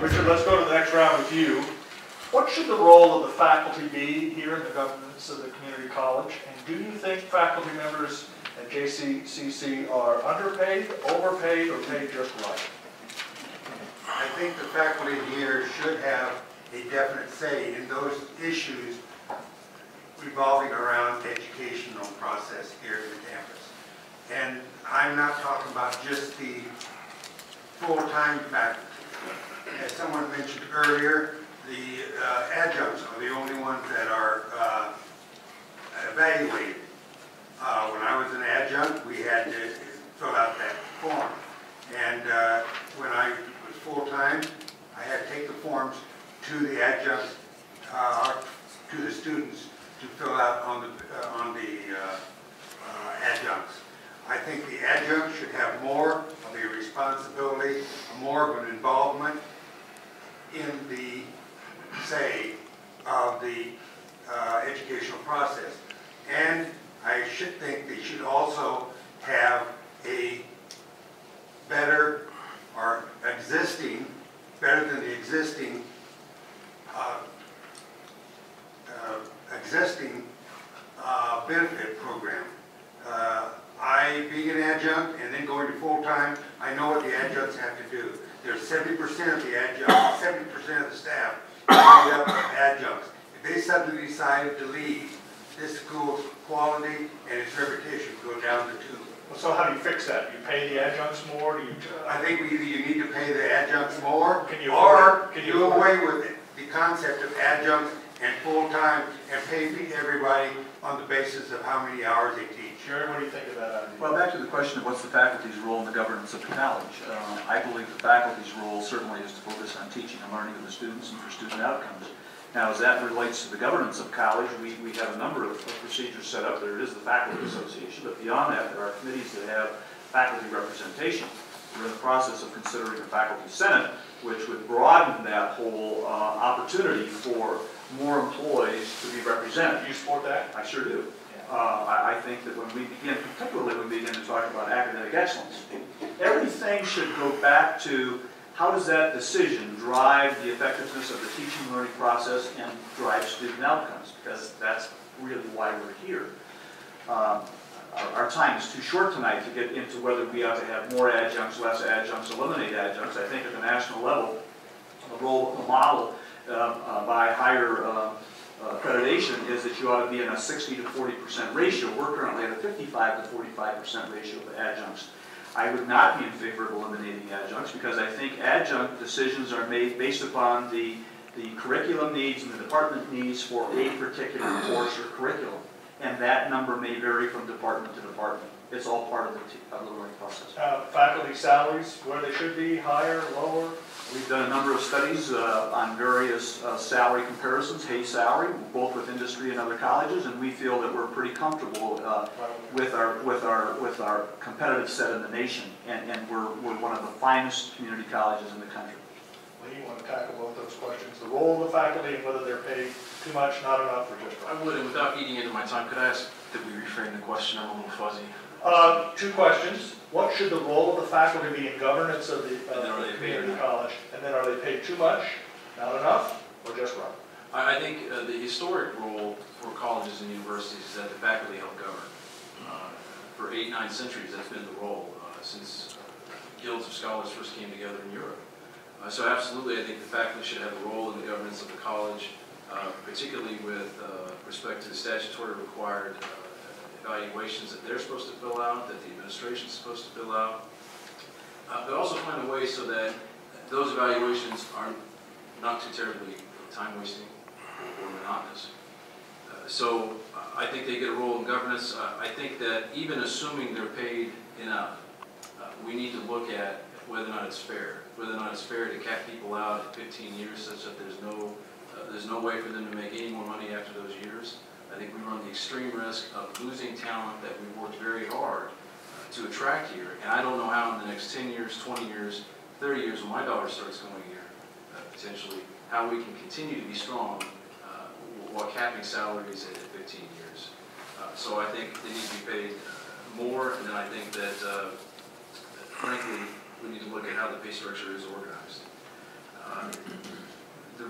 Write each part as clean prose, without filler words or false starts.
Richard, let's go to the next round with you. What should the role of the faculty be here in the governance of the community college? And do you think faculty members at JCCC are underpaid, overpaid, or paid just right? I think the faculty here should have a definite say in those issues revolving around the educational process here at the campus. And I'm not talking about just the full-time faculty. As someone mentioned earlier, the adjuncts are the only ones that are evaluated. When I was an adjunct, we had to fill out that form. And when I was full-time, I had to take the forms to the adjuncts, to the students to fill out on the adjuncts. I think the adjunct should have more of a responsibility, more of an involvement in the say of the educational process. And I should think they should also have a better or existing, better than the existing benefit program. Being an adjunct and then going to full-time, I know what the adjuncts have to do. There's 70% of the adjuncts, 70% of the staff made up of adjuncts. If they suddenly decided to leave, this school's quality and its reputation go down the tube. Well, so how do you fix that? Do you pay the adjuncts more? Do you? I think either you need to pay the adjuncts more, or do away with the concept of adjuncts and full-time and pay everybody on the basis of how many hours they teach. Jerry, what do you think of that idea? Well, back to the question of what's the faculty's role in the governance of the college. I believe the faculty's role certainly is to focus on teaching and learning of the students and for student outcomes. Now, as that relates to the governance of college, we have a number of procedures set up. There is the Faculty Association, but beyond that, there are committees that have faculty representation. We're in the process of considering a faculty senate, which would broaden that whole opportunity for more employees to be represented. Do you support that? I sure do. I think that when we begin, particularly when we begin to talk about academic excellence, everything should go back to how does that decision drive the effectiveness of the teaching and learning process and drive student outcomes, because that's really why we're here. Our time is too short tonight to get into whether we ought to have more adjuncts, less adjuncts, eliminate adjuncts. I think at the national level, the role of the model by higher accreditation is that you ought to be in a 60 to 40% ratio. We're currently at a 55 to 45% ratio of adjuncts. I would not be in favor of eliminating adjuncts because I think adjunct decisions are made based upon the curriculum needs and the department needs for a particular course or curriculum. And that number may vary from department to department. It's all part of the learning process. Faculty salaries, where they should be, higher, lower? We've done a number of studies on various salary comparisons, Hay salary, both with industry and other colleges, and we feel that we're pretty comfortable with our competitive set in the nation, and we're one of the finest community colleges in the country. Well, you want to tackle both those questions: the role of the faculty and whether they're paid too much, not enough, or just right. I would, and without eating into my time, could I ask that we reframe the question? I'm a little fuzzy. Two questions. What should the role of the faculty be in governance of the community college? And then are they paid too much, not enough, or just right? I think the historic role for colleges and universities is that the faculty help govern. For 8, 9 centuries, that's been the role since guilds of scholars first came together in Europe. So absolutely, I think the faculty should have a role in the governance of the college, particularly with respect to the statutory required evaluations that they're supposed to fill out, that the administration is supposed to fill out, but also find a way so that those evaluations are not too terribly time-wasting or monotonous. So I think they get a role in governance. I think that even assuming they're paid enough, we need to look at whether or not it's fair. Whether or not it's fair to cap people out at 15 years such that there's no way for them to make any more money after those years. I think we run the extreme risk of losing talent that we worked very hard to attract here. And I don't know how in the next 10 years, 20 years, 30 years when my daughter starts going here, potentially, how we can continue to be strong while capping salaries at 15 years. So I think they need to be paid more, and then I think that, frankly, we need to look at how the pay structure is organized.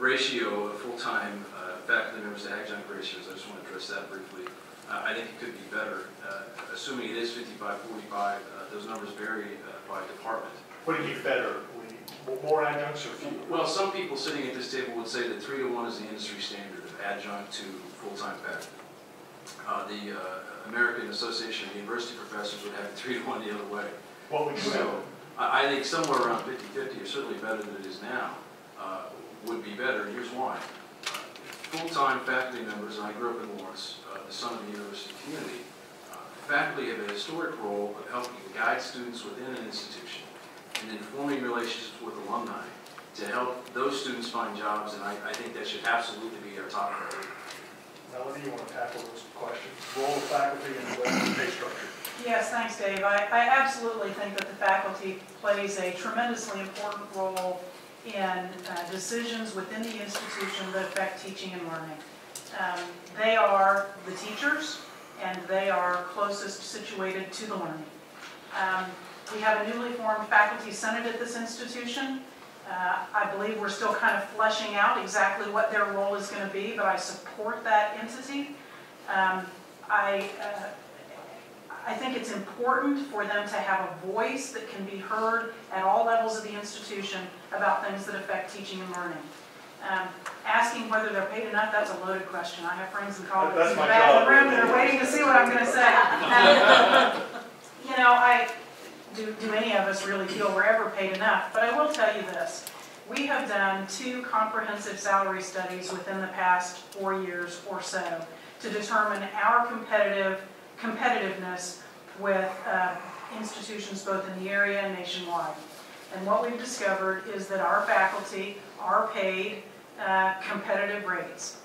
ratio of full-time faculty members to adjunct ratios, I just want to address that briefly. I think it could be better. Assuming it is 55-45, those numbers vary by department. What do you mean better? More adjuncts or fewer? Well, some people sitting at this table would say that 3 to 1 is the industry standard of adjunct to full-time faculty. The American Association of University Professors would have it 3 to 1 the other way. What would you So I think somewhere around 50-50, or certainly better than it is now, would be better. Here's why. Full-time faculty members, and I grew up in Lawrence, the son of the university community, faculty have a historic role of helping guide students within an institution and in forming relationships with alumni to help those students find jobs, and I think that should absolutely be our top priority. Melanie, you want to tackle those questions? Role of faculty and the pay structure. Yes, thanks, Dave. I absolutely think that the faculty plays a tremendously important role in decisions within the institution that affect teaching and learning. They are the teachers, and they are closest situated to the learning. We have a newly formed faculty senate at this institution. I believe we're still kind of fleshing out exactly what their role is going to be, but I support that entity. I think it's important for them to have a voice that can be heard at all levels of the institution about things that affect teaching and learning. Asking whether they're paid enough, that's a loaded question. I have friends and colleagues in the back of the room that are waiting to see what I'm going to say. You know, do any of us really feel we're ever paid enough? But I will tell you this. We have done 2 comprehensive salary studies within the past 4 years or so to determine our competitiveness with institutions both in the area and nationwide. And what we've discovered is that our faculty are paid competitive rates.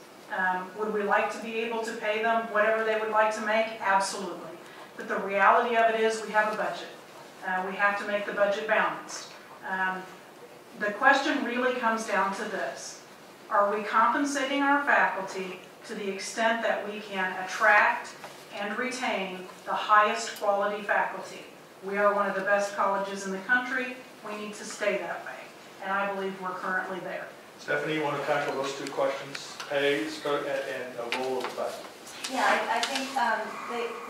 Would we like to be able to pay them whatever they would like to make? Absolutely. But the reality of it is we have a budget. We have to make the budget balanced. The question really comes down to this. Are we compensating our faculty to the extent that we can attract and retain the highest quality faculty? We are one of the best colleges in the country. We need to stay that way. And I believe we're currently there. Stephanie, you want to tackle those 2 questions? Pay and a role of the faculty. Yeah, I think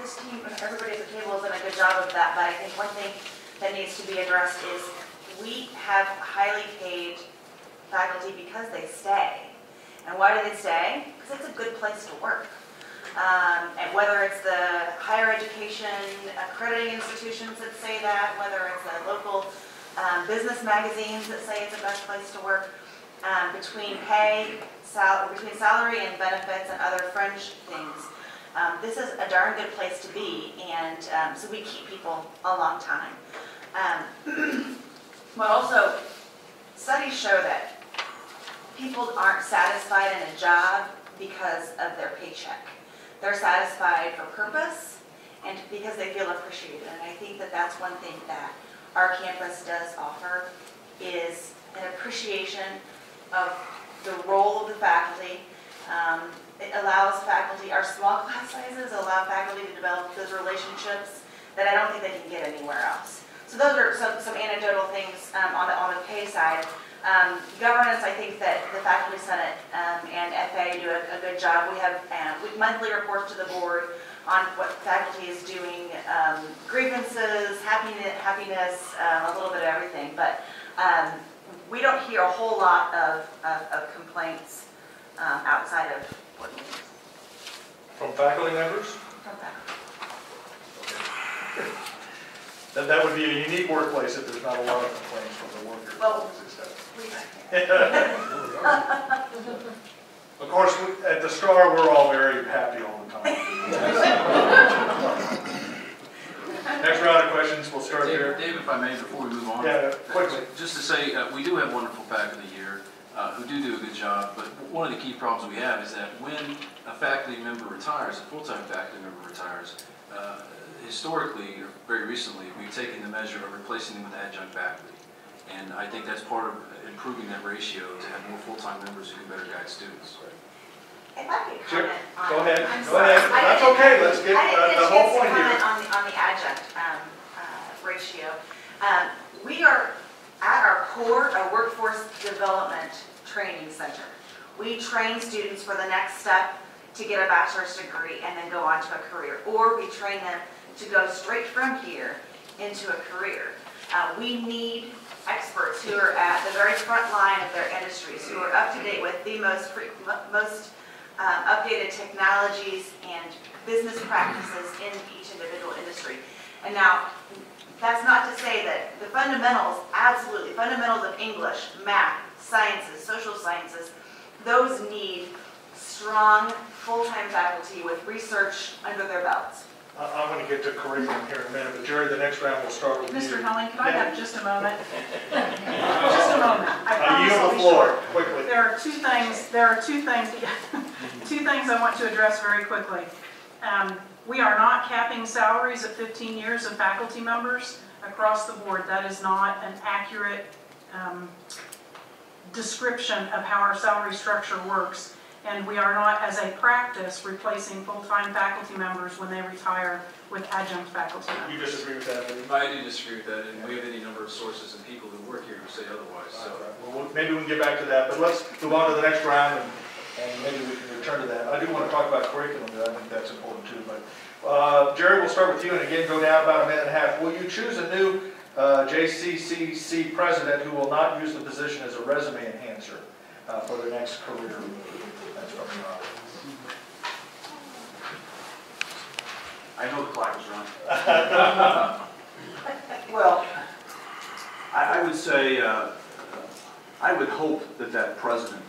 this team, everybody at the table has done a good job of that, but I think one thing that needs to be addressed is we have highly paid faculty because they stay. And why do they stay? Because it's a good place to work. And whether it's the higher education accrediting institutions that say that, whether it's the local business magazines that say it's the best place to work, between between salary and benefits and other fringe things, this is a darn good place to be, and so we keep people a long time. But also, studies show that people aren't satisfied in a job because of their paycheck. They're satisfied for purpose and because they feel appreciated. And I think that that's one thing that our campus does offer, is an appreciation of the role of the faculty. It allows faculty, our small class sizes allow faculty to develop those relationships that I don't think they can get anywhere else. So those are some anecdotal things on the pay side. Governance, I think that the Faculty Senate and FA do a good job. We have monthly reports to the board on what faculty is doing, grievances, happiness, a little bit of everything. But we don't hear a whole lot of complaints outside of board meetings. From faculty members? From faculty. That would be a unique workplace if there's not a lot of complaints from the workers. Well, of course, at the SCHRODER, we're all very happy all the time. Next round of questions, we'll start here. Dave, if I may, before we move on. Yeah, quickly. Just to say, we do have wonderful faculty here who do a good job, but one of the key problems we have is that when a faculty member retires, a full-time faculty member retires, historically, or very recently, we've taken the measure of replacing them with adjunct faculty. And I think that's part of improving that ratio to have more full-time members who can better guide students. If I could comment on... Go ahead. I'm Go sorry. ahead. That's okay. Let's get the whole point here. On the adjunct ratio. We are, at our core, a workforce development training center. We train students for the next step to get a bachelor's degree and then go on to a career. Or we train them to go straight from here into a career. We need experts who are at the very front line of their industries, who are up to date with the most updated technologies and business practices in each individual industry. And now, that's not to say that the fundamentals, absolutely, fundamentals of English, math, sciences, social sciences, those need strong, full-time faculty with research under their belts. I'm going to get to curriculum here in a minute, but Jerry, the next round will start with you. Mr. Helling, can I have just a moment? Just a moment. I promise yield I'll the be floor, short. quickly. There are two things I want to address very quickly. We are not capping salaries at 15 years of faculty members across the board. That is not an accurate description of how our salary structure works. And we are not, as a practice, replacing full-time faculty members when they retire with adjunct faculty members. You disagree with that, Eddie? I do disagree with that, and we have any number of sources and people who work here who say otherwise. So. Well, maybe we can get back to that, but let's move on to the next round, and maybe we can return to that. I do want to talk about curriculum, though. I think that's important too. But Jerry, we'll start with you, and again, go down about a minute and a half. Will you choose a new JCCC president who will not use the position as a resume enhancer for their next career move? That's from I know the clock is running. Well, I would say, I would hope that that president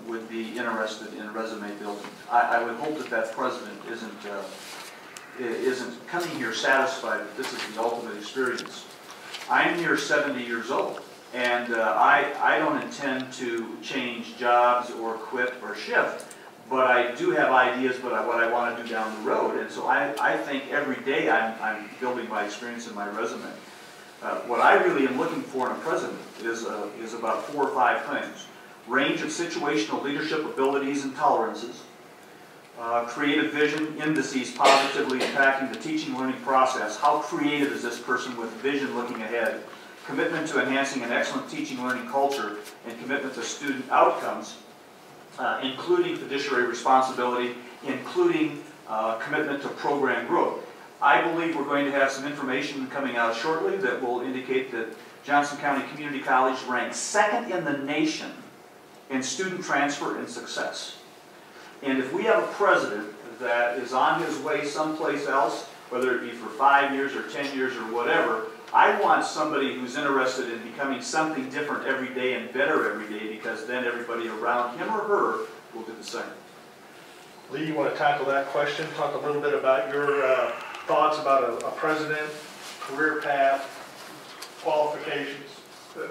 would be interested in resume building. I would hope that that president isn't coming here satisfied that this is the ultimate experience. I'm here 70 years old, and I don't intend to change jobs or quit or shift, but I do have ideas about what I want to do down the road, and so I think every day I'm building my experience in my resume. What I really am looking for in a president is about 4 or 5 things. Range of situational leadership abilities and tolerances, creative vision, indices positively impacting the teaching learning process. How creative is this person with vision looking ahead? Commitment to enhancing an excellent teaching learning culture and commitment to student outcomes, including fiduciary responsibility, including commitment to program growth. I believe we're going to have some information coming out shortly that will indicate that Johnson County Community College ranks 2nd in the nation in student transfer and success. And if we have a president that is on his way someplace else, whether it be for 5 years or 10 years or whatever, I want somebody who's interested in becoming something different every day and better every day, because then everybody around him or her will do the same. Lee, you want to tackle that question? Talk a little bit about your thoughts about a president, career path, qualifications.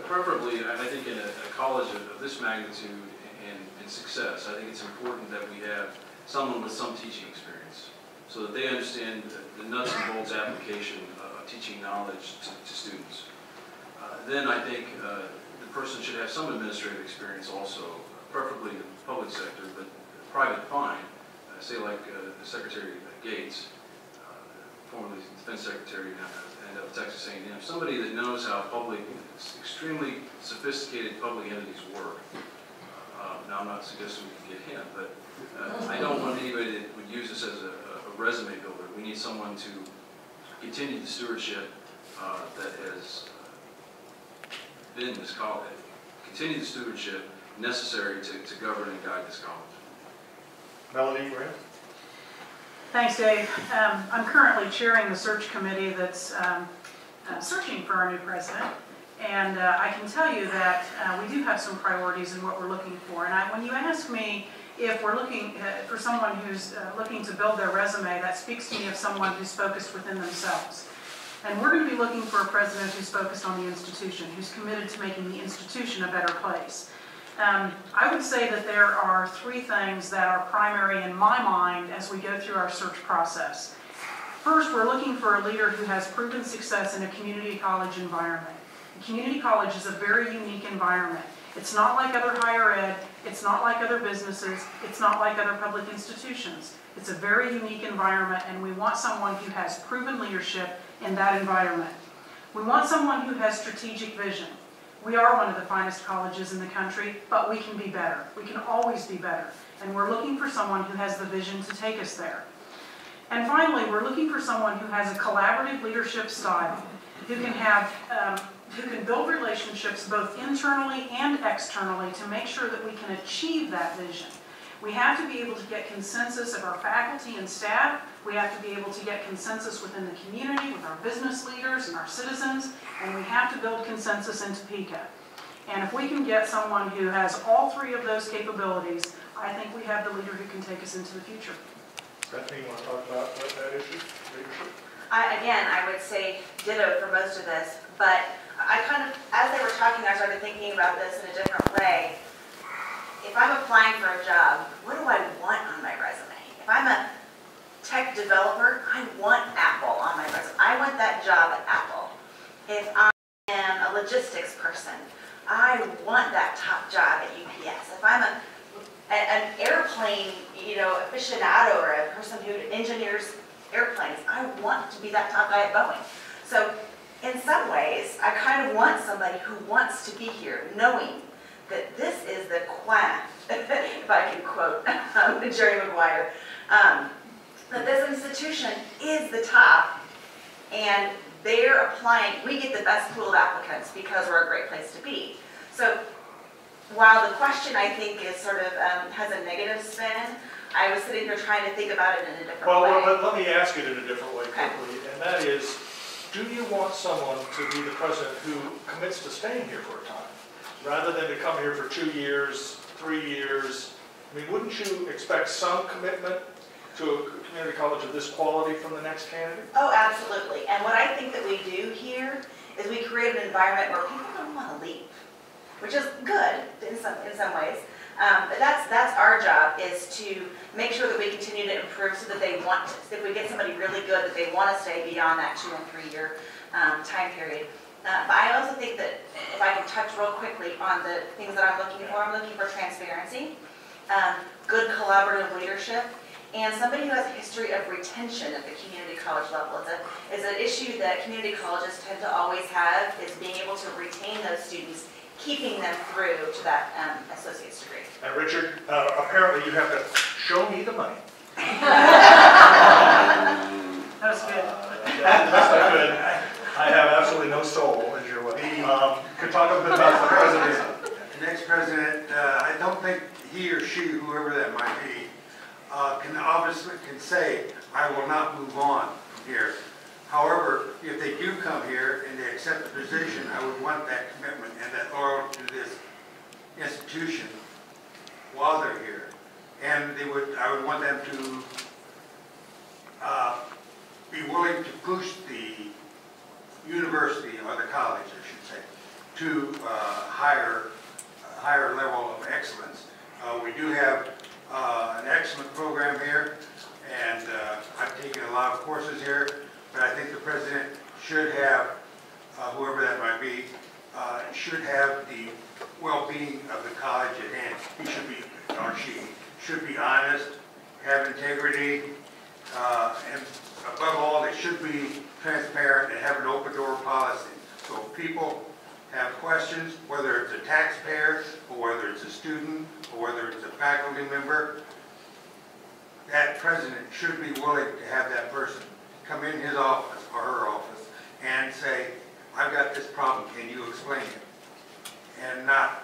Preferably, I think in a college of this magnitude and success, I think it's important that we have someone with some teaching experience so that they understand the nuts and bolts application of teaching knowledge to students. Then I think the person should have some administrative experience also, preferably in the public sector, but private fine, say like the Secretary Gates, formerly Defense Secretary and of Texas A&M, somebody that knows how extremely sophisticated public entities work. Now, I'm not suggesting we can get him, but I don't want anybody that would use this as a resume builder. We need someone to continue the stewardship that has been this college, continue the stewardship necessary to govern and guide this college. Melanie, for him? Thanks, Dave. I'm currently chairing the search committee that's searching for our new president. And I can tell you that we do have some priorities in what we're looking for. And when you ask me if we're looking for someone who's looking to build their resume, that speaks to me of someone who's focused within themselves. And we're going to be looking for a president who's focused on the institution, who's committed to making the institution a better place. I would say that there are 3 things that are primary in my mind as we go through our search process. First, we're looking for a leader who has proven success in a community college environment. A community college is a very unique environment. It's not like other higher ed, it's not like other businesses, it's not like other public institutions. It's a very unique environment, and we want someone who has proven leadership in that environment. We want someone who has strategic vision. We are one of the finest colleges in the country, but we can be better. We can always be better. And we're looking for someone who has the vision to take us there. And finally, we're looking for someone who has a collaborative leadership style, who can build relationships both internally and externally to make sure that we can achieve that vision. We have to be able to get consensus of our faculty and staff. We have to be able to get consensus within the community, with our business leaders and our citizens, and we have to build consensus in Topeka. And if we can get someone who has all three of those capabilities, I think we have the leader who can take us into the future. Bethany, you want to talk about that issue, leadership? Again, I would say ditto for most of this, but I kind of, as they were talking, I started thinking about this in a different way. If I'm applying for a job, what do I want on my resume? If I'm a tech developer, I want Apple on my resume. I want that job at Apple. If I am a logistics person, I want that top job at UPS. If I'm an airplane, aficionado, or a person who engineers airplanes, I want to be that top guy at Boeing. So in some ways, I kind of want somebody who wants to be here, knowing that this is the crown, if I can quote Jerry Maguire, that this institution is the top, and they're applying. We get the best pool of applicants because we're a great place to be. So while the question, I think, is sort of has a negative spin, I was sitting here trying to think about it in a different way. Well, let me ask it in a different way quickly, and that is, do you want someone to be the president who commits to staying here for a time, rather than to come here for 2 years, 3 years? I mean, wouldn't you expect some commitment to a community college of this quality from the next candidate? Oh, absolutely. And what I think that we do here is we create an environment where people don't want to leave, which is good in some ways. But that's our job, is to make sure that we continue to improve so that they want to. If we get somebody really good, that they want to stay beyond that 2 and 3 year time period. But I also think that, if I can touch real quickly on the things that I'm looking for transparency, good collaborative leadership, and somebody who has a history of retention at the community college level. It's an issue that community colleges tend to always have, is being able to retain those students, keeping them through to that associate's degree. And Richard, apparently you have to show me the money. That was good. That's not good. I have absolutely no soul, as you're with. Could talk a bit about the president. The next president, I don't think he or she, whoever that might be, can say, I will not move on from here. However, if they do come here and they accept the position, I would want that commitment and that loyalty to this institution while they're here. And I would want them to be willing to push the university, or the college, I should say, to a higher level of excellence. We do have an excellent program here, and I've taken a lot of courses here, but I think the president should have, whoever that might be, should have the well-being of the college at hand. He should be, or she, should be honest, have integrity, and above all, they should be transparent and have an open door policy. So if people have questions, whether it's a taxpayer, or whether it's a student, or whether it's a faculty member, that president should be willing to have that person come in his office or her office and say, I've got this problem, can you explain it? And not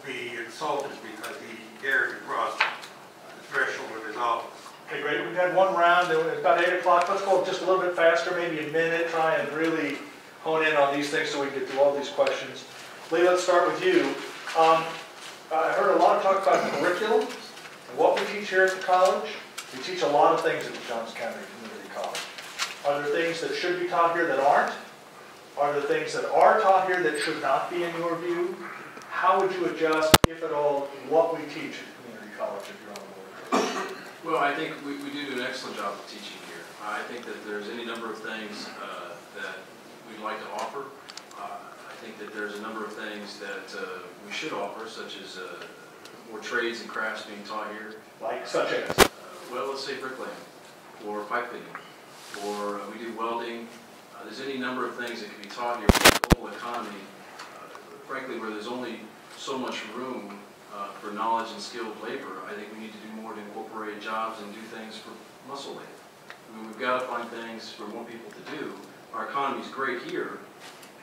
be insulted because he dared to cross the threshold of his office. Okay, great. We've had one round. It's about 8 o'clock. Let's go just a little bit faster, maybe a minute, try and really hone in on these things so we can get through all these questions. Lee, let's start with you. I heard a lot of talk about curriculum and what we teach here at the college. We teach a lot of things at the Johns County Community College. Are there things that should be taught here that aren't? Are there things that are taught here that should not be in your view? How would you adjust, if at all, what we teach at the community college if you're on board? Well, I think we do an excellent job of teaching here. I think that there's any number of things that we'd like to offer. I think that there's a number of things that we should offer, such as more trades and crafts being taught here. Like such as? Well, let's say bricklaying, or pipe fitting, or we do welding. There's any number of things that can be taught here for the global economy frankly, where there's only so much room for knowledge and skilled labor, I think we need to do more to incorporate jobs and do things for muscle labor. I mean, we've got to find things for more people to do. Our economy's great here,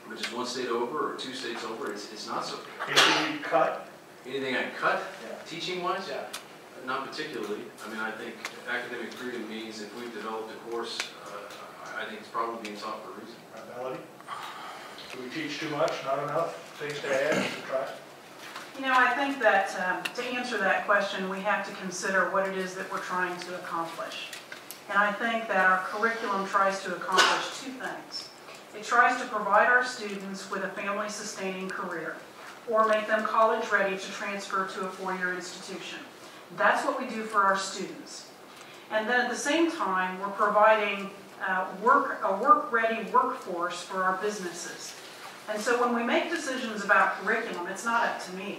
which is one state over or two states over. It's not so good. Anything you cut? Anything I cut, Yeah. teaching-wise? Yeah. Not particularly. I mean, I think academic freedom means if we've developed a course, I think it's probably being taught for a reason. Melody? Do we teach too much, not enough, things to add, to try? You know, I think that to answer that question, we have to consider what it is that we're trying to accomplish. And I think that our curriculum tries to accomplish two things. It tries to provide our students with a family-sustaining career, or make them college-ready to transfer to a four-year institution. That's what we do for our students. And then at the same time, we're providing a work-ready workforce for our businesses. And so when we make decisions about curriculum, it's not up to me.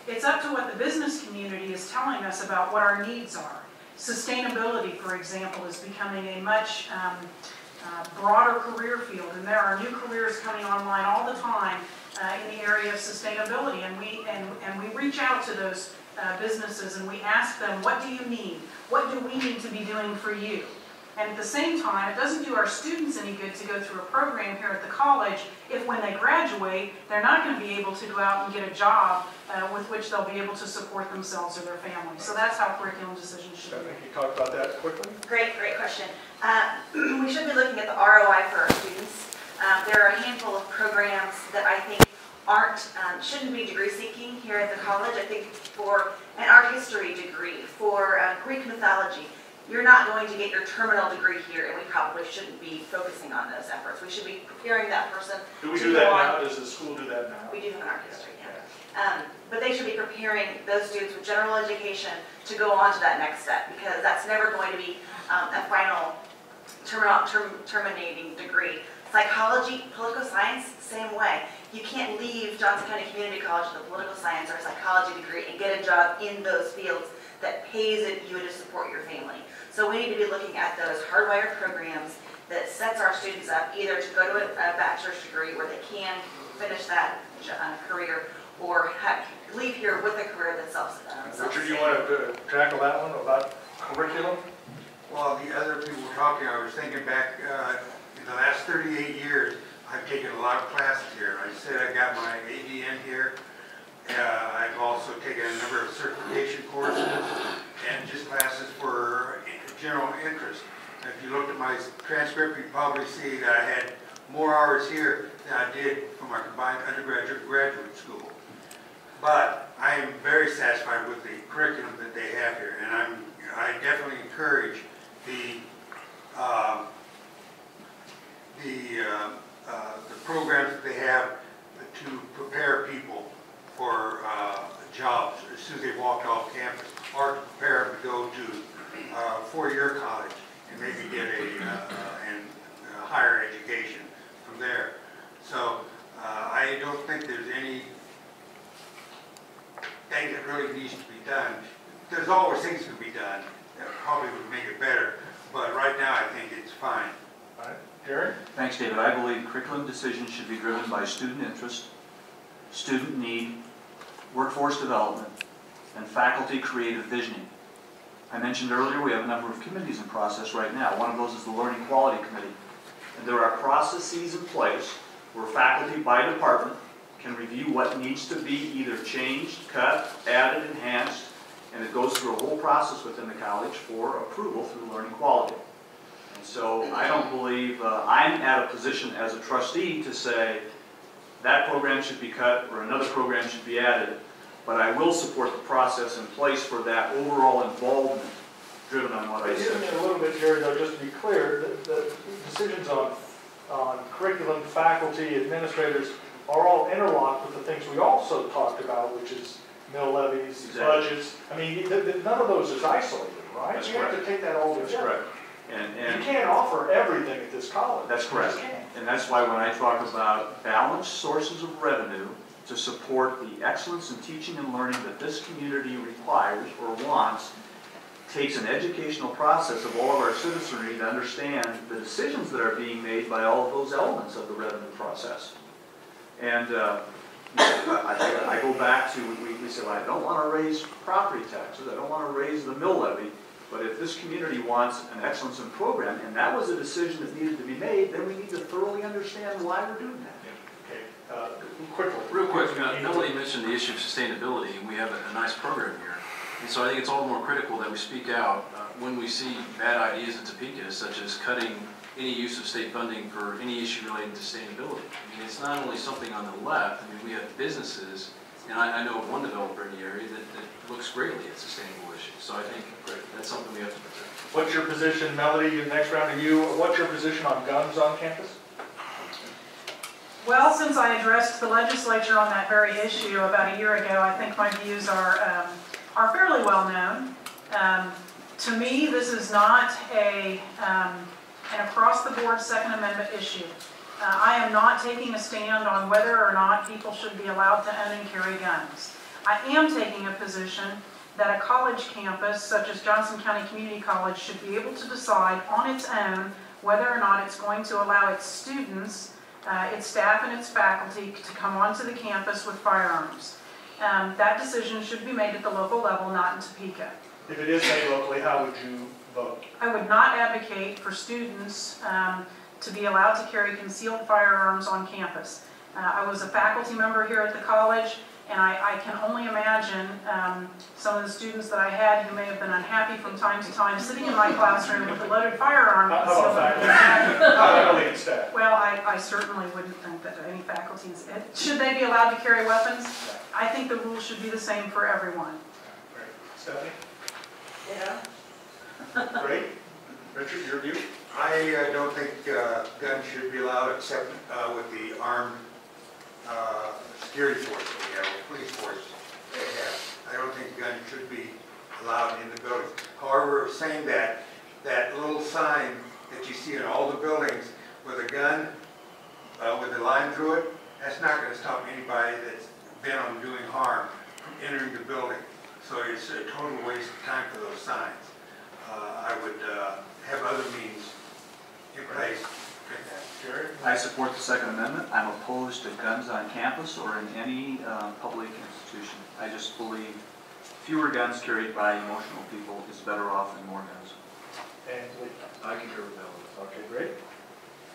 It's up to what the business community is telling us about what our needs are. Sustainability, for example, is becoming a much broader career field, and there are new careers coming online all the time in the area of sustainability. And we reach out to those businesses and we ask them, what do you need? What do we need to be doing for you? And at the same time, it doesn't do our students any good to go through a program here at the college if when they graduate, they're not going to be able to go out and get a job with which they'll be able to support themselves or their families. So that's how curriculum decisions should be. I think you talked about that quickly. Great question. We should be looking at the ROI for our students. There are a handful of programs that I think shouldn't be degree seeking here at the college. I think for an art history degree, for Greek mythology, you're not going to get your terminal degree here, and we probably shouldn't be focusing on those efforts. We should be preparing that person Do we to do go that on. now? Does the school do that now? We do have an art history, yeah. But they should be preparing those students with general education to go on to that next step, because that's never going to be a final terminating degree. Psychology, political science, same way. You can't leave Johnson County Community College with a political science or a psychology degree and get a job in those fields that pays you to support your family. So we need to be looking at those hardwired programs that sets our students up either to go to a bachelor's degree where they can finish that career, or leave here with a career that's self-sustaining. Richard, you want to tackle that one about curriculum? Well, the other people were talking, I was thinking back, in the last 38 years, I've taken a lot of classes here. I said I got my ADN here. I've also taken a number of certification courses and just classes for general interest. If you looked at my transcript, you'd probably see that I had more hours here than I did for my combined undergraduate and graduate school. But I am very satisfied with the curriculum that they have here, and I definitely encourage the programs that they have to prepare people for jobs as soon as they walk off campus, or to prepare them to go to four-year college and maybe get a higher education from there. So I don't think there's any thing that really needs to be done. There's always things to be done that probably would make it better, but right now I think it's fine. All right. Gary? Thanks, David. I believe curriculum decisions should be driven by student interest, student need, workforce development, and faculty creative visioning. I mentioned earlier we have a number of committees in process right now. One of those is the Learning Quality Committee. And there are processes in place where faculty by department can review what needs to be either changed, cut, added, enhanced, and it goes through a whole process within the college for approval through learning quality. And so I don't believe I'm at a position as a trustee to say that program should be cut or another program should be added, but I will support the process in place for that overall involvement driven on what I said. Isn't it a little bit, Gary, though, just to be clear, the decisions on curriculum, faculty, administrators are all interlocked with the things we also talked about, which is mill levies, Exactly. budgets. I mean, none of those is isolated, right? That's you have to correct. take that all together. That's correct. And you can't offer everything at this college. that's correct. You just can't. And that's why when I talk about balanced sources of revenue to support the excellence in teaching and learning that this community requires or wants, takes an educational process of all of our citizenry to understand the decisions that are being made by all of those elements of the revenue process. And I go back to, we said, I don't want to raise property taxes, I don't want to raise the mill levy, but if this community wants an excellence in program, and that was a decision that needed to be made, then we need to thoroughly understand why we're doing that. Okay, quickly. Real quick, Melody mentioned the issue of sustainability, and we have a nice program here. And so I think it's all the more critical that we speak out when we see bad ideas in Topeka, such as cutting any use of state funding for any issue related to sustainability. I mean, it's not only something on the left. I mean, we have businesses, and I know of one developer in the area that looks greatly at sustainable issues. So I think that's something we have to protect. What's your position, Melody, the next round to you, what's your position on guns on campus? Well, since I addressed the legislature on that very issue about a year ago, I think my views are fairly well known. To me, this is not an across-the-board Second Amendment issue. I am not taking a stand on whether or not people should be allowed to own and carry guns. I am taking a position that a college campus, such as Johnson County Community College, should be able to decide on its own whether or not it's going to allow its students, its staff and its faculty to come onto the campus with firearms. That decision should be made at the local level, not in Topeka. If it is made locally, how would you vote? I would not advocate for students to be allowed to carry concealed firearms on campus. I was a faculty member here at the college, and I can only imagine some of the students that I had who may have been unhappy from time to time sitting in my classroom with a loaded firearm. How about faculty? Staff? Well, I certainly wouldn't think that any faculties, should they be allowed to carry weapons? I think the rules should be the same for everyone. Great. Stephanie? Yeah. Great. Richard, your view? I don't think guns should be allowed except with the armed security force that we have, or police force they have. I don't think guns should be allowed in the buildings. However, saying that, that little sign that you see in all the buildings with a gun with a line through it, that's not going to stop anybody that's bent on doing harm from entering the building. So it's a total waste of time for those signs. I would have other means in place. Jerry? I support the Second Amendment. I'm opposed to guns on campus or in any public institution. I just believe fewer guns carried by emotional people is better off than more guns. And Lee? I concur with that. Okay, great.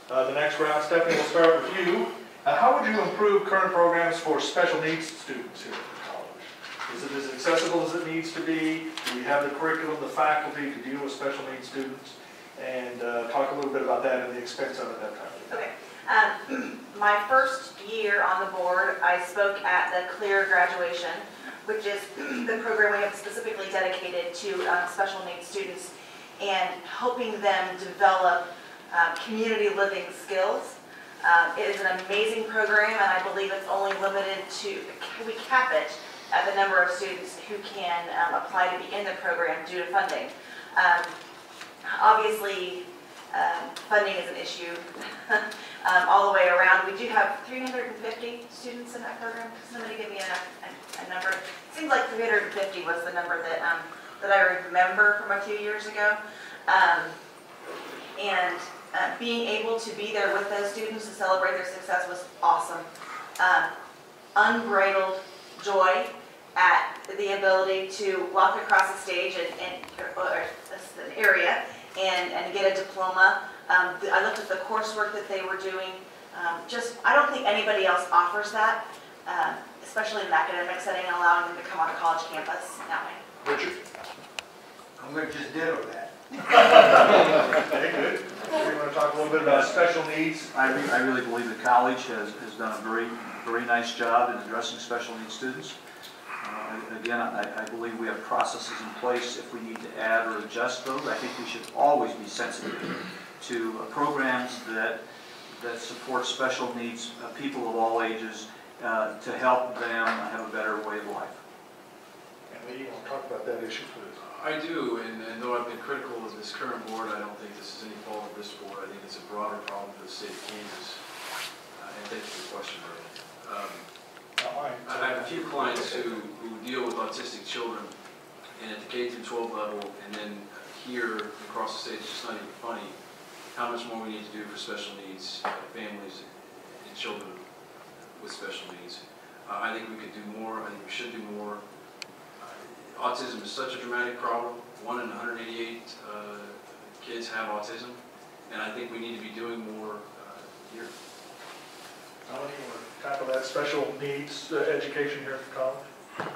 The next round, Stephanie, we'll start with you. How would you improve current programs for special needs students here at the college? Is it as accessible as it needs to be? Do we have the curriculum, the faculty to deal with special needs students? And talk a little bit about that and the expense of it, that kind of thing. Okay. My first year on the board, I spoke at the CLEAR graduation, which is the program we have specifically dedicated to special needs students and helping them develop community living skills. It is an amazing program, and I believe it's only limited to, we cap it at the number of students who can apply to be in the program due to funding. Obviously, funding is an issue all the way around. We do have 350 students in that program. Somebody give me a number. It seems like 350 was the number that that I remember from a few years ago. Being able to be there with those students to celebrate their success was awesome. Unbridled joy at the ability to walk across the stage or an area and get a diploma. I looked at the coursework that they were doing. I don't think anybody else offers that, especially in an academic setting, allowing them to come on a college campus that way. Richard? I'm going to just ditto that. Okay, good. You want to talk a little bit about special needs? I really believe the college has done a very nice job in addressing special needs students. Again, I believe we have processes in place. If we need to add or adjust those, I think we should always be sensitive to programs that support special needs people of all ages to help them have a better way of life. And Lee, you want to talk about that issue, please? I do, and though I've been critical of this current board, I don't think this is any fault of this board. I think it's a broader problem for the state of Kansas. And thank you for the question, Ray. I have a few clients who deal with autistic children, and at the K through 12 level, and then here across the state, it's just not even funny how much more we need to do for special needs families and children with special needs. I think we could do more. I think we should do more. Autism is such a dramatic problem. 1 in 188 kids have autism, and I think we need to be doing more here. Melanie, you want to tackle that special needs education here at the college?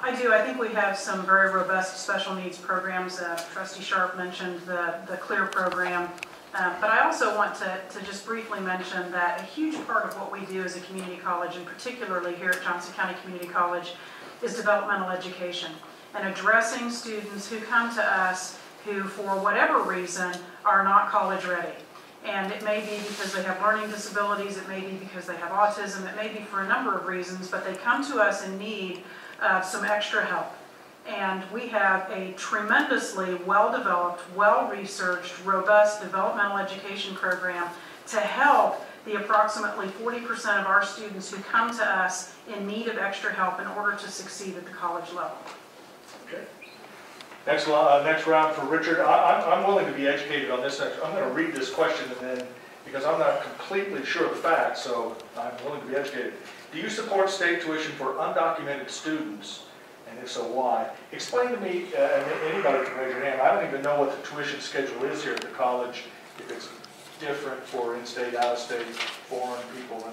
I do. I think we have some very robust special needs programs. Trustee Sharp mentioned the CLEAR program. But I also want to just briefly mention that a huge part of what we do as a community college, and particularly here at Johnson County Community College, is developmental education and addressing students who come to us who, for whatever reason, are not college ready. And it may be because they have learning disabilities, it may be because they have autism, it may be for a number of reasons, but they come to us in need of some extra help. And we have a tremendously well-developed, well-researched, robust developmental education program to help the approximately 40% of our students who come to us in need of extra help in order to succeed at the college level. Okay. Next round for Richard. I'm willing to be educated on this. I'm going to read this question and then, because I'm not completely sure of the facts, so I'm willing to be educated. Do you support state tuition for undocumented students? And if so, why? Explain to me, and anybody can raise your hand, I don't even know what the tuition schedule is here at the college, if it's different for in-state, out-of-state, foreign people.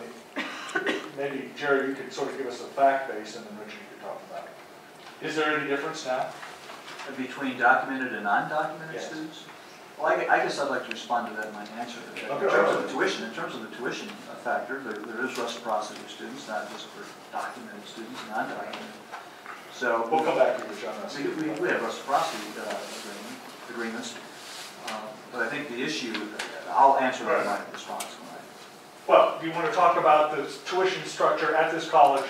Maybe, Jerry, you could sort of give us a fact base and then Richard could talk about it. Is there any difference now? Between documented and undocumented Yes. students? Well, I guess I'd like to respond to that in my answer. In terms of the tuition factor, there is reciprocity of students, not just for documented students and undocumented. So We'll come back to you, John. we have reciprocity agreements, but I think the issue, I'll answer that in my response. Well, do you want to talk about the tuition structure at this college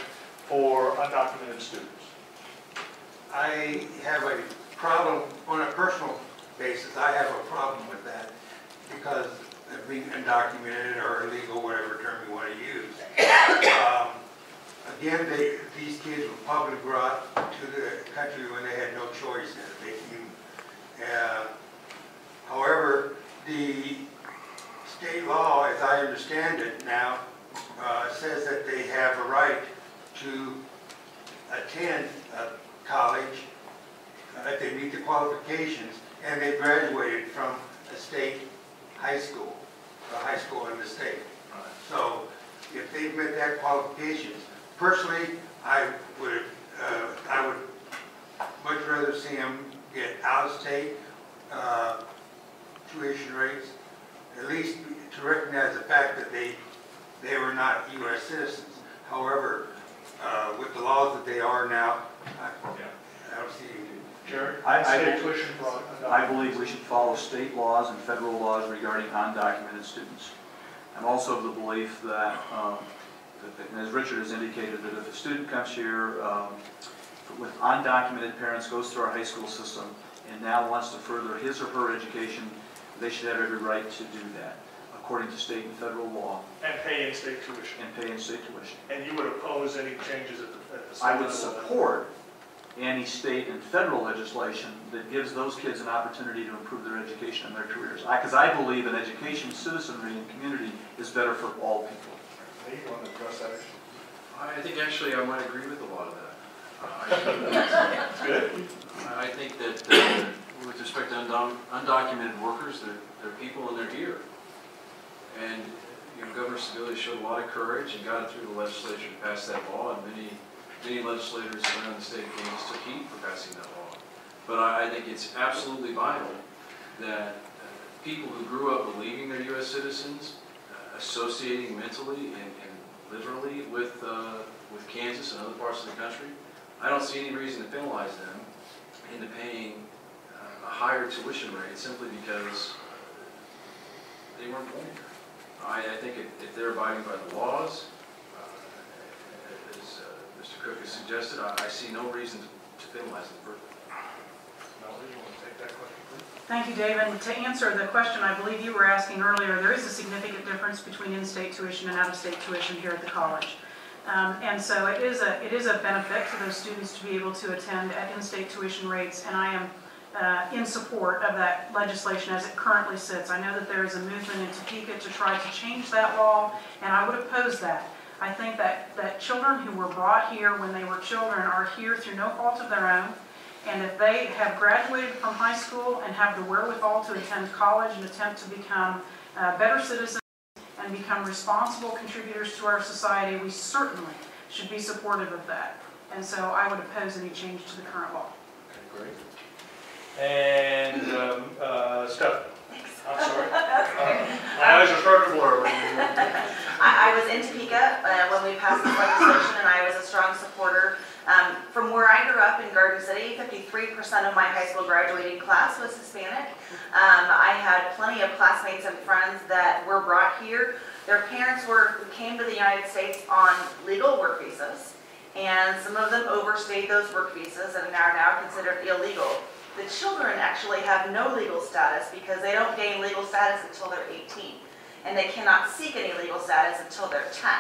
for undocumented students? I have a problem, on a personal basis, I have a problem with that because of being undocumented or illegal, whatever term you want to use. Again, these kids were probably brought to the country when they had no choice in it. They came, however, the state law, as I understand it now, says that they have a right to attend college if they meet the qualifications and they graduated from a state high school, a high school in the state. So if they've met that qualifications, personally, I would much rather see them get out-of-state tuition rates, at least to recognize the fact that they were not U.S. citizens. However, with the laws that they are now, I don't see any. Jared? I believe we should follow state laws and federal laws regarding undocumented students. I'm also of the belief that, as Richard has indicated, that if a student comes here with undocumented parents, goes through our high school system, and now wants to further his or her education, they should have every right to do that, according to state and federal law. And pay in-state tuition. And pay in-state tuition. And you would oppose any changes at the state I level? would support any state and federal legislation that gives those kids an opportunity to improve their education and their careers. Because I believe an education, citizenry, and community is better for all people. You want to address that issue? I think actually I might agree with a lot of that. Good. I think that with respect to undocumented workers, they're people and they're here. And Governor Sebelius showed a lot of courage and got it through the legislature to pass that law, and many legislators around the state of Kansas took heed for passing that law. But I think it's absolutely vital that people who grew up believing they're U.S. citizens, associating mentally and literally with Kansas and other parts of the country, I don't see any reason to penalize them into paying a higher tuition rate simply because they weren't born here. I think if they're abiding by the laws, as Mr. Cook has suggested, I see no reason to penalize them further. Melody, you want to take that question, please? Thank you, David. To answer the question I believe you were asking earlier, there is a significant difference between in-state tuition and out-of-state tuition here at the college. And so it is a benefit to those students to be able to attend at in-state tuition rates, and I am in support of that legislation as it currently sits. I know that there is a movement in Topeka to try to change that law, and I would oppose that. I think that children who were brought here when they were children are here through no fault of their own. And if they have graduated from high school and have the wherewithal to attend college and attempt to become better citizens and become responsible contributors to our society, we certainly should be supportive of that. And so I would oppose any change to the current law. Okay, great. And Steph? I'm sorry. My eyes are starting to blur. I was in Topeka when we passed this legislation, and I was a strong supporter. From where I grew up in Garden City, 53% of my high school graduating class was Hispanic. I had plenty of classmates and friends that were brought here. Their parents came to the United States on legal work visas, and some of them overstayed those work visas and are now considered illegal. The children actually have no legal status because they don't gain legal status until they're 18. And they cannot seek any legal status until they're 10.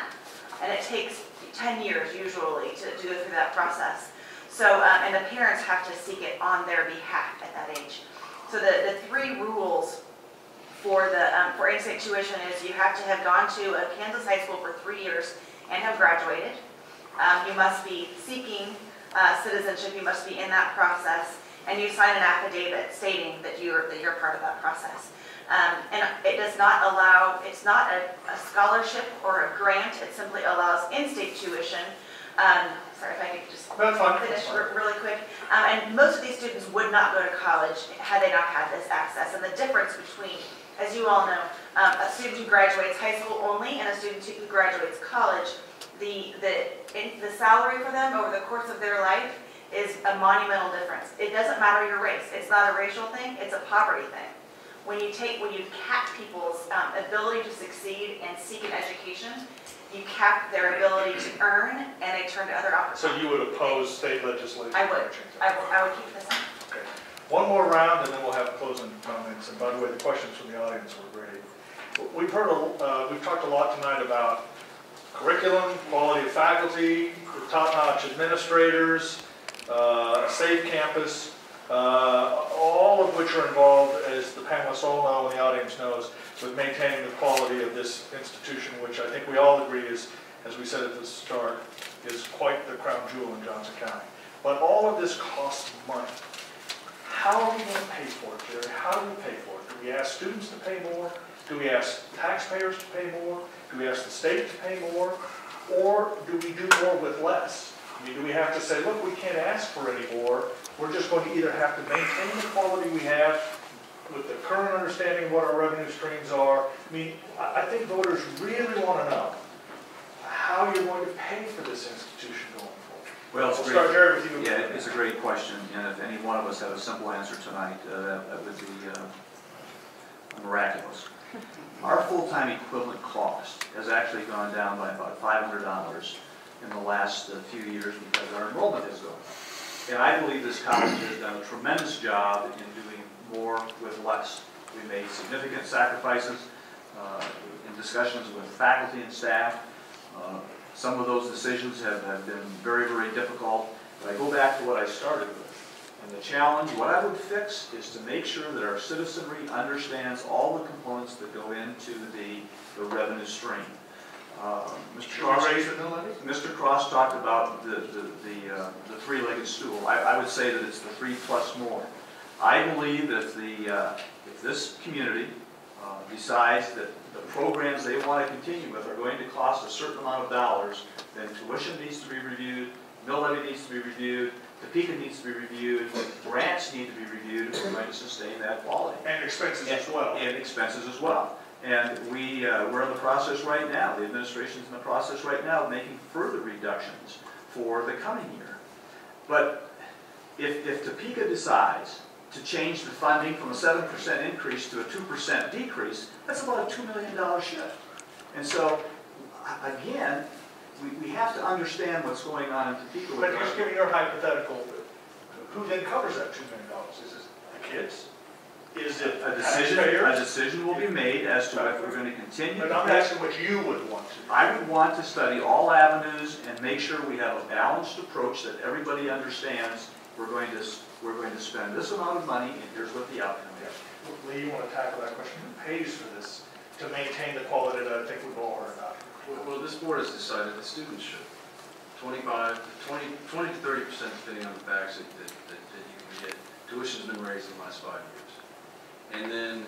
And it takes 10 years usually to go through that process. So, and the parents have to seek it on their behalf at that age. So the three rules for in-state tuition is you have to have gone to a Kansas high school for 3 years and have graduated. You must be seeking citizenship, you must be in that process, and you sign an affidavit stating that you're part of that process. And it does not allow, it's not a scholarship or a grant, it simply allows in-state tuition. Sorry if I could just finish really quick. And most of these students would not go to college had they not had this access. And the difference between, as you all know, a student who graduates high school only and a student who graduates college, the salary for them over the course of their life is a monumental difference. It doesn't matter your race. It's not a racial thing, it's a poverty thing. When you cap people's ability to succeed and seek an education, you cap their ability to earn, and they turn to other opportunities. So you would oppose state legislation? I would. I would keep this in. Okay. One more round, and then we'll have closing comments. And by the way, the questions from the audience were great. We've talked a lot tonight about curriculum, quality of faculty, top-notch administrators, a safe campus, all of which are involved, as the panelists all know and the audience knows, with maintaining the quality of this institution, which I think we all agree is, as we said at the start, is quite the crown jewel in Johnson County. But all of this costs money. How are we going to pay for it, Jerry? How do we pay for it? Do we ask students to pay more? Do we ask taxpayers to pay more? Do we ask the state to pay more? Or do we do more with less? I mean, do we have to say, look, we can't ask for any more. We're just going to either have to maintain the quality we have with the current understanding of what our revenue streams are. I mean, I think voters really want to know how you're going to pay for this institution going forward. Well, we'll start, Jerry, with you. Yeah, it's a great question, and if any one of us had a simple answer tonight, that would be miraculous. Our full-time equivalent cost has actually gone down by about $500 in the last few years because our enrollment has gone up. And I believe this college has done a tremendous job in doing more with less. We made significant sacrifices in discussions with faculty and staff. Some of those decisions have been very, very difficult. But I go back to what I started with. And the challenge, what I would fix, is to make sure that our citizenry understands all the components that go into the revenue stream. Mr. Cross talked about the three-legged stool. I would say that it's the 3 plus more. I believe that if this community decides that the programs they want to continue with are going to cost a certain amount of dollars, then tuition needs to be reviewed, mill levy needs to be reviewed, Topeka needs to be reviewed, grants need to be reviewed if we're going to sustain that quality. And expenses as well. And expenses as well. And we're in the process right now, the administration's in the process right now of making further reductions for the coming year. But if Topeka decides to change the funding from a 7% increase to a 2% decrease, that's about a $2 million shift. And so, again, we have to understand what's going on in Topeka. But just giving your hypothetical, who then covers that $2 million? Is it the kids? Is it a decision will be made as to if we're going to continue. But I'm asking what you would want to do. I would want to study all avenues and make sure we have a balanced approach that everybody understands. We're going to spend this amount of money, and here's what the outcome is. Lee, you want to tackle that question? Who pays for this to maintain the quality that I think we've all heard about? Well, this board has decided that students should. 20 to 30%, depending on the facts that you can get. Tuition's been raised in the last 5 years. And then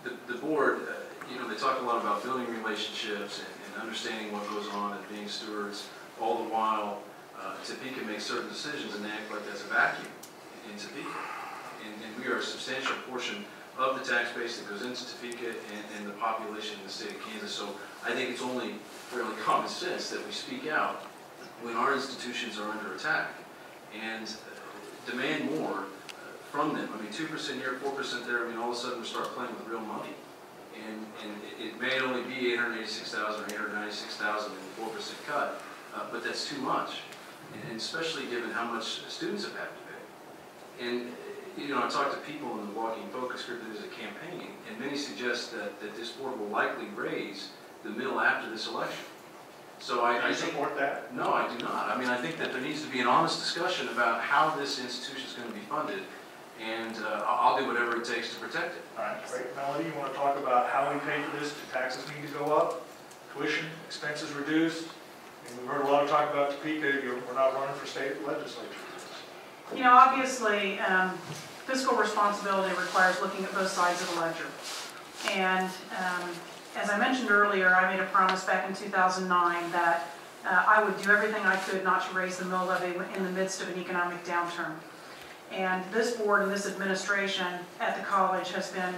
the board, they talk a lot about building relationships and understanding what goes on and being stewards, all the while Topeka makes certain decisions and they act like that's a vacuum in Topeka. And we are a substantial portion of the tax base that goes into Topeka and the population in the state of Kansas. So I think it's only fairly common sense that we speak out when our institutions are under attack and demand more from them. I mean, 2% here, 4% there, I mean, all of a sudden we start playing with real money. And it may only be $886,000 or $896,000 in the 4% cut, but that's too much. And especially given how much students have had to pay. And I talked to people in the Walking Focus group that there's a campaign, and many suggest that this board will likely raise the mill after this election. So I support that? No, I do not. I mean, I think that there needs to be an honest discussion about how this institution is going to be funded, and I'll do whatever it takes to protect it. All right, great. Melody, you want to talk about how we pay for this? Do taxes need to go up? Tuition, expenses reduced? And we've heard a lot of talk about Topeka. We're not running for state legislature. Obviously, fiscal responsibility requires looking at both sides of the ledger. And as I mentioned earlier, I made a promise back in 2009 that I would do everything I could not to raise the mill levy in the midst of an economic downturn. And this board and this administration at the college has been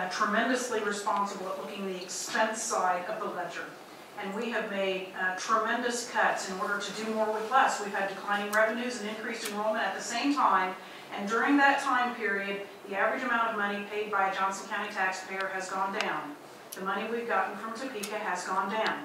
tremendously responsible at looking at the expense side of the ledger. And we have made tremendous cuts in order to do more with less. We've had declining revenues and increased enrollment at the same time. And during that time period, the average amount of money paid by a Johnson County taxpayer has gone down. The money we've gotten from Topeka has gone down.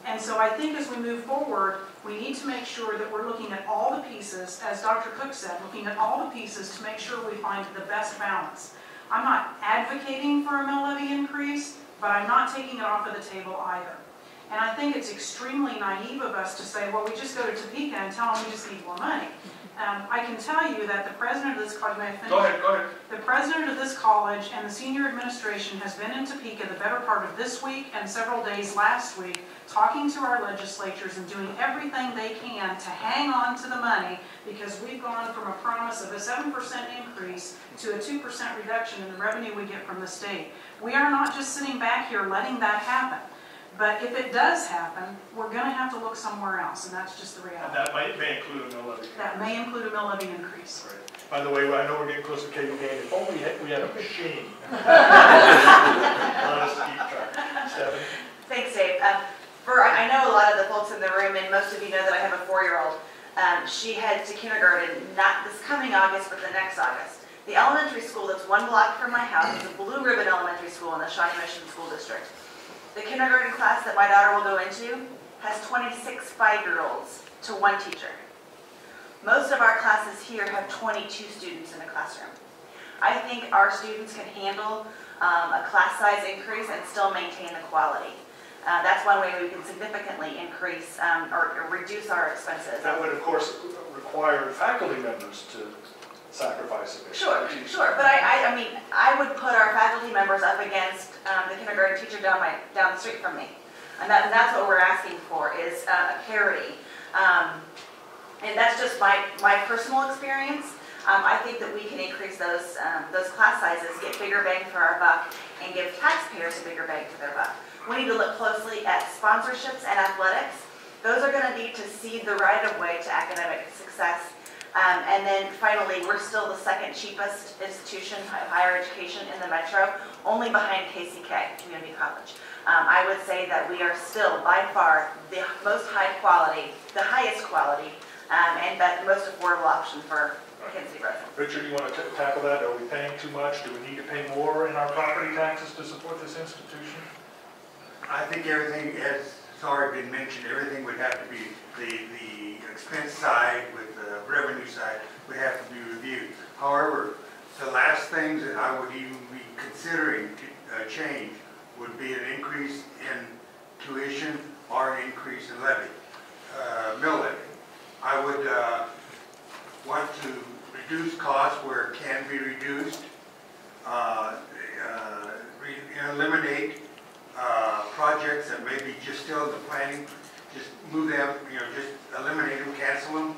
And so I think as we move forward, we need to make sure that we're looking at all the pieces, as Dr. Cook said, looking at all the pieces to make sure we find the best balance. I'm not advocating for a mill levy increase, but I'm not taking it off of the table either. And I think it's extremely naive of us to say, well, we just go to Topeka and tell them we just need more money. I can tell you that the president of this college, may I finish? Go ahead. The president of this college and the senior administration has been in Topeka the better part of this week and several days last week, talking to our legislatures and doing everything they can to hang on to the money, because we've gone from a promise of a 7% increase to a 2% reduction in the revenue we get from the state. We are not just sitting back here letting that happen. But if it does happen, we're going to have to look somewhere else, and that's just the reality. And that may include a mill levy. That may include a mill levy increase. Right. By the way, I know we're getting close to KV game. If only we had a machine. Let us keep track. Stephanie? Thanks, Dave. I know a lot of the folks in the room, and most of you know that I have a 4-year-old. She heads to kindergarten, not this coming August, but the next August. The elementary school that's 1 block from my house is a Blue Ribbon Elementary School in the Shawnee Mission School District. The kindergarten class that my daughter will go into has 26 5-year-olds to 1 teacher. Most of our classes here have 22 students in a classroom. I think our students can handle a class size increase and still maintain the quality. That's one way we can significantly increase or reduce our expenses. That would, of course, require faculty members to sacrifice a bit. Sure. But I mean, I would put our faculty members up against the kindergarten teacher down the street from me. And that's what we're asking for, is parity. And that's just my personal experience. I think that we can increase those class sizes, get bigger bang for our buck, and give taxpayers a bigger bang for their buck. We need to look closely at sponsorships and athletics. Those are going to need to seed the right of way to academic success. And then finally, we're still the 2nd cheapest institution of higher education in the metro, only behind KCK, Community College. I would say that we are still by far the most high quality, the highest quality, and the most affordable option for Kansas City residents. Richard, you want to tackle that? Are we paying too much? Do we need to pay more in our property taxes to support this institution? I think everything, as has already been mentioned, everything would have to be, the expense side with the revenue side would have to be reviewed. However, the last things that I would even be considering to change would be an increase in tuition or an increase in levy, mill levy. I would want to reduce costs where it can be reduced, eliminate projects that maybe just still in the planning, just move them, just eliminate them, cancel them,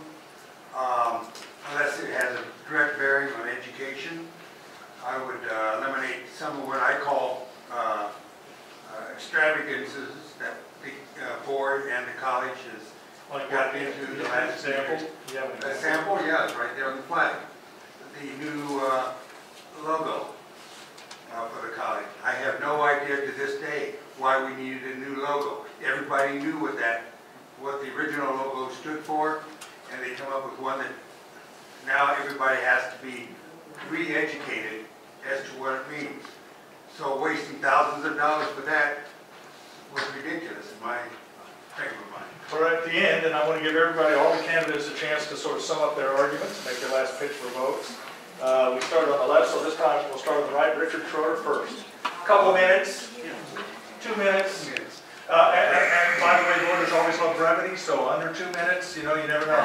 unless it has a direct bearing on education. I would eliminate some of what I call extravagances that the board and the college has got into the last example. A sample, yeah, it's right there on the flag. The new logo for the college. I have no idea to this day why we needed a new logo. Everybody knew what the original logo stood for, and they come up with one that now everybody has to be re-educated as to what it means. So wasting thousands of dollars for that was ridiculous in my frame of mind. We're at the end, and I want to give everybody, all the candidates, a chance to sort of sum up their arguments, make their last pitch for votes. We started on the left, so this time we'll start on the right. Richard Schroeder first. Couple minutes, 2 minutes. And by the way, voters always love brevity, so under 2 minutes, you never know.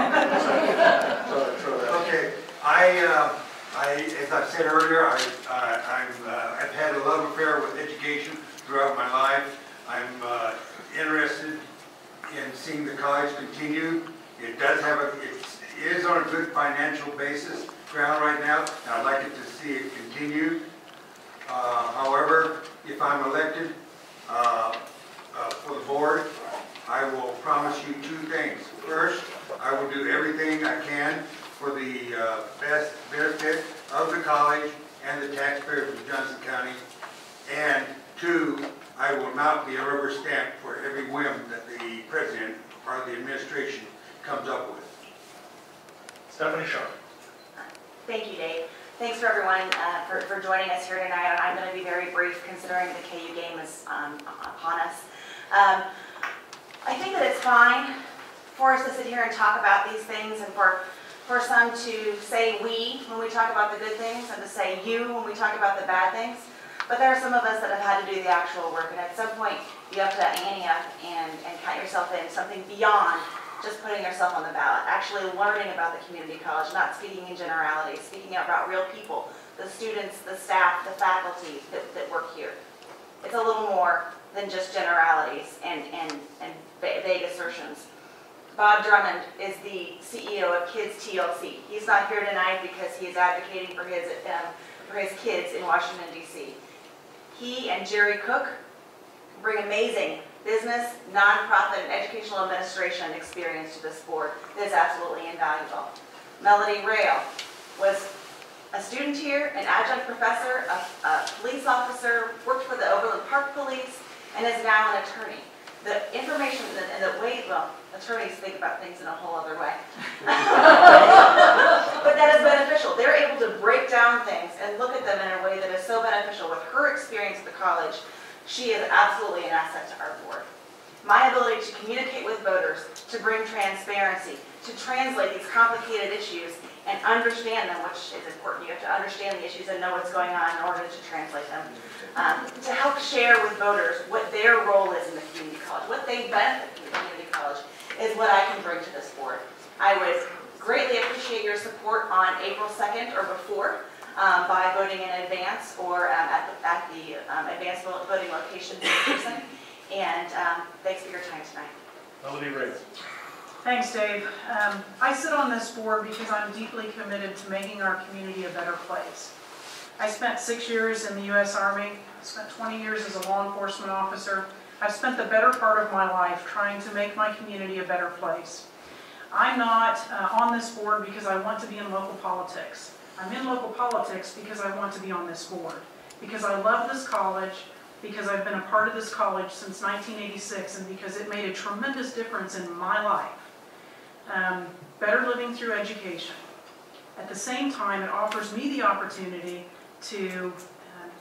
Okay, as I said earlier, I've had a love affair with education throughout my life. I'm interested in seeing the college continue. It does have it is on a good financial basis ground right now, and I'd like it to see it continue. However, if I'm elected for the board, I will promise you 2 things. First, I will do everything I can for the best benefit of the college and the taxpayers of Johnson County. And 2, I will not be a rubber stamp for every whim that the president or the administration comes up with. Stephanie Sharp. Thank you, Dave. Thanks for everyone for joining us here tonight. And I'm going to be very brief considering the KU game is upon us. I think that it's fine for us to sit here and talk about these things, and for some to say we when we talk about the good things, and to say you when we talk about the bad things. But there are some of us that have had to do the actual work, and at some point you have to ante up and count yourself in something beyond just putting yourself on the ballot, actually learning about the community college, not speaking in generalities, speaking about real people, the students, the staff, the faculty that work here. It's a little more than just generalities and vague assertions. Bob Drummond is the CEO of Kids TLC. He's not here tonight because he is advocating for his kids in Washington, D.C. He and Jerry Cook bring amazing business, nonprofit, and educational administration experience to this board that is absolutely invaluable. Melody Rail was a student here, an adjunct professor, a police officer, worked for the Overland Park Police, and is now an attorney. The information and the way, well, attorneys think about things in a whole other way. But that is beneficial. They're able to break down things and look at them in a way that is so beneficial. With her experience at the college, she is absolutely an asset to our board. My ability to communicate with voters, to bring transparency, to translate these complicated issues and understand them, which is important. You have to understand the issues and know what's going on in order to translate them. To help share with voters what their role is in the community college, what they benefit from the community college, is what I can bring to this board. I would greatly appreciate your support on April 2nd or before by voting in advance or at the advanced voting location in person. And thanks for your time tonight. Melody Ray. Thanks, Dave. I sit on this board because I'm deeply committed to making our community a better place. I spent 6 years in the U.S. Army. I spent 20 years as a law enforcement officer. I've spent the better part of my life trying to make my community a better place. I'm not on this board because I want to be in local politics. I'm in local politics because I want to be on this board, because I love this college, because I've been a part of this college since 1986, and because it made a tremendous difference in my life. Better living through education. At the same time, it offers me the opportunity to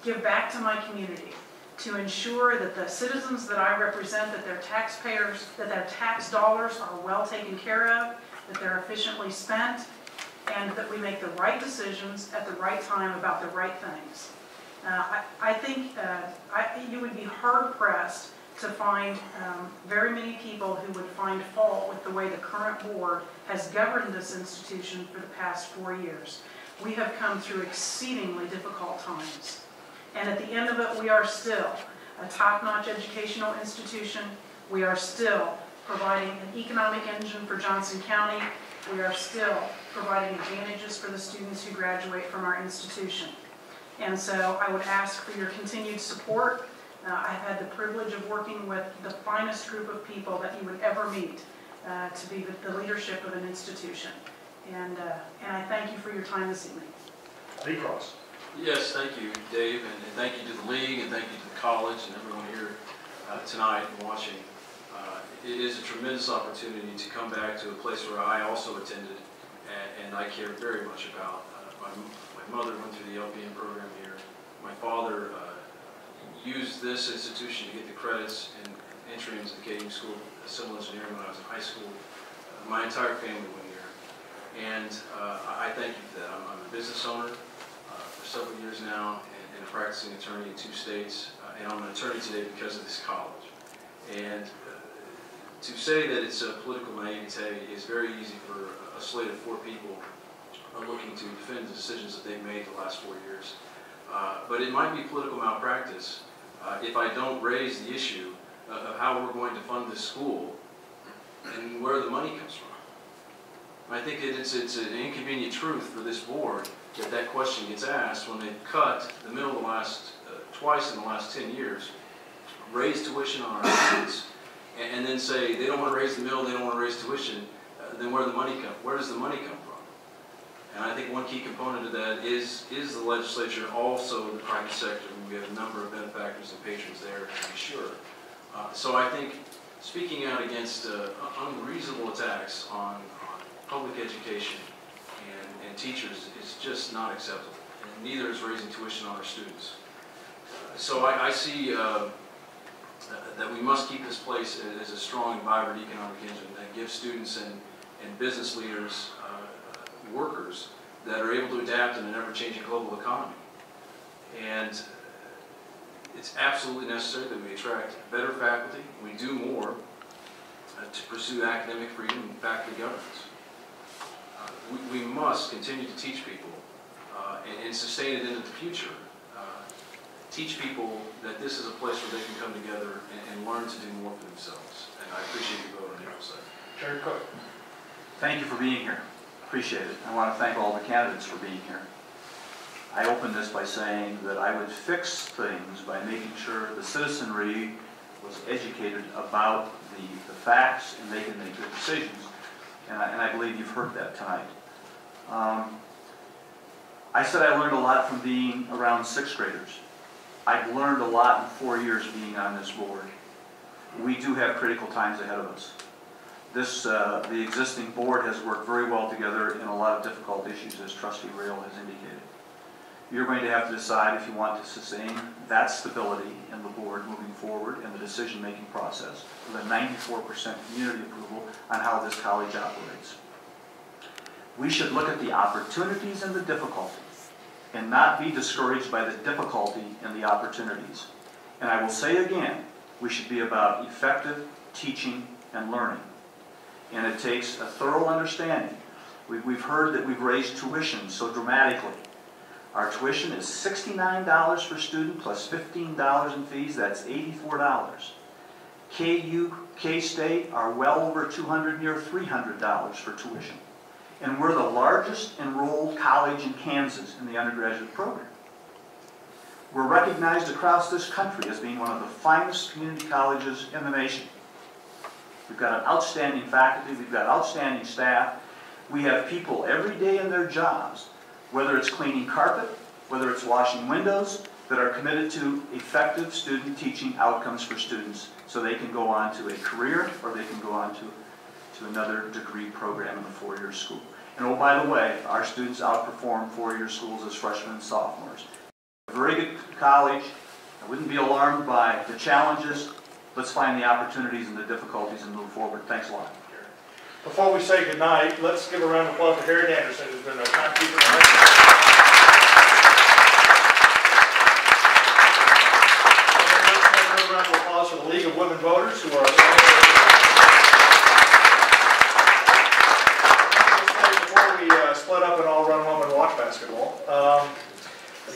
give back to my community, to ensure that the citizens that I represent, that their taxpayers, that their tax dollars are well taken care of, that they're efficiently spent, and that we make the right decisions at the right time about the right things. I think you would be hard-pressed to find very many people who would find fault with the way the current board has governed this institution for the past 4 years. We have come through exceedingly difficult times. And at the end of it, we are still a top-notch educational institution. We are still providing an economic engine for Johnson County. We are still providing advantages for the students who graduate from our institution. And so I would ask for your continued support. I've had the privilege of working with the finest group of people that you would ever meet to be the leadership of an institution. And I thank you for your time this evening. Lee Cross. Yes, thank you, Dave, and thank you to the league, and thank you to the college and everyone here tonight and watching. It is a tremendous opportunity to come back to a place where I also attended and I care very much about. My mother went through the LPN program here. My father used this institution to get the credits and entry into the Kading School of Civil Engineering when I was in high school. My entire family went here. And I thank you for that. I'm a business owner for several years now and a practicing attorney in 2 states. And I'm an attorney today because of this college. And to say that it's a political naivete is very easy for a slate of 4 people looking to defend the decisions that they've made the last 4 years. But it might be political malpractice if I don't raise the issue of how we're going to fund this school and where the money comes from. I think it's an inconvenient truth for this board that question gets asked when they've cut the middle of the last, twice in the last 10 years, raised tuition on our students, and then say they don't want to raise the mill, they don't want to raise tuition, then where does the money come from? And I think one key component of that is the legislature, also the private sector. We have a number of benefactors and patrons there, to be sure. So I think speaking out against unreasonable attacks on public education and teachers is just not acceptable. And neither is raising tuition on our students. So I see that we must keep this place as a strong and vibrant economic engine that gives students and business leaders workers that are able to adapt in an ever-changing global economy. And it's absolutely necessary that we attract better faculty. We do more to pursue academic freedom and faculty governance. We must continue to teach people and sustain it into the future. Teach people that this is a place where they can come together and learn to do more for themselves. And I appreciate your vote on April 2nd. Jerry Cook. Thank you for being here. Appreciate it. I want to thank all the candidates for being here. I opened this by saying that I would fix things by making sure the citizenry was educated about the facts and they can make good decisions. And I believe you've heard that tonight. I said I learned a lot from being around 6th graders. I've learned a lot in 4 years being on this board. We do have critical times ahead of us. The existing board has worked very well together in a lot of difficult issues, as Trustee Rail has indicated. You're going to have to decide if you want to sustain that stability in the board moving forward in the decision-making process with a 94% community approval on how this college operates. We should look at the opportunities and the difficulties and not be discouraged by the difficulty and the opportunities. And I will say again, we should be about effective teaching and learning. And it takes a thorough understanding. We've heard that we've raised tuition so dramatically. Our tuition is $69 per student plus $15 in fees. That's $84. KU, K-State are well over $200, near $300 for tuition. And we're the largest enrolled college in Kansas in the undergraduate program. We're recognized across this country as being one of the finest community colleges in the nation. We've got an outstanding faculty, we've got outstanding staff. We have people every day in their jobs, whether it's cleaning carpet, whether it's washing windows, that are committed to effective student teaching outcomes for students so they can go on to a career or they can go on to another degree program in the 4-year school. And oh, by the way, our students outperform 4-year schools as freshmen and sophomores. A very good college. I wouldn't be alarmed by the challenges. Let's find the opportunities and the difficulties and move forward. Thanks a lot. Before we say goodnight, let's give a round of applause to Harriet Anderson, who's been a timekeeper tonight. And a round of applause for the League of Women Voters, who are before we split up and all run home and watch basketball.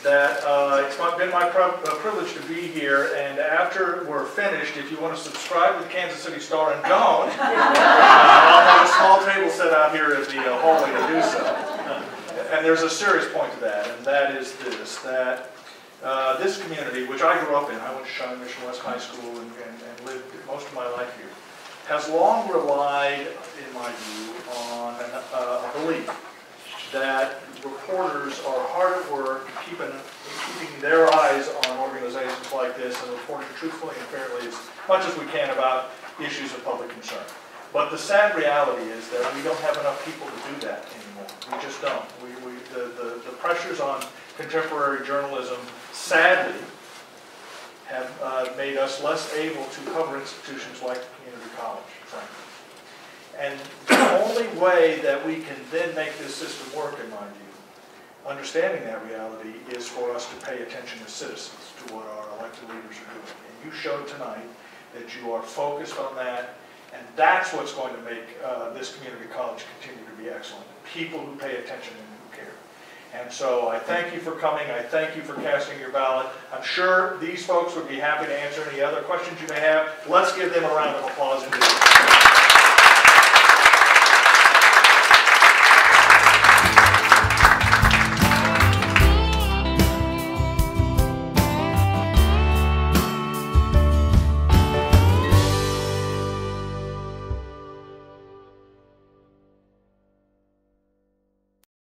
that it's been my privilege to be here, and after we're finished, if you want to subscribe to the Kansas City Star and don't, I'll have a small table set out here in the hallway to do so. And there's a serious point to that, and that is this, that this community, which I grew up in, I went to Shawnee Mission West High School and lived most of my life here, has long relied, in my view, on a belief that reporters are hard at work keeping their eyes on organizations like this and reporting truthfully and fairly as much as we can about issues of public concern. But the sad reality is that we don't have enough people to do that anymore. We just don't. The pressures on contemporary journalism, sadly, have made us less able to cover institutions like community college, frankly. And the only way that we can then make this system work, in my view, understanding that reality, is for us to pay attention as citizens to what our elected leaders are doing. And you showed tonight that you are focused on that, and that's what's going to make this community college continue to be excellent. People who pay attention and who care. And so I thank you for coming. I thank you for casting your ballot. I'm sure these folks would be happy to answer any other questions you may have. Let's give them a round of applause.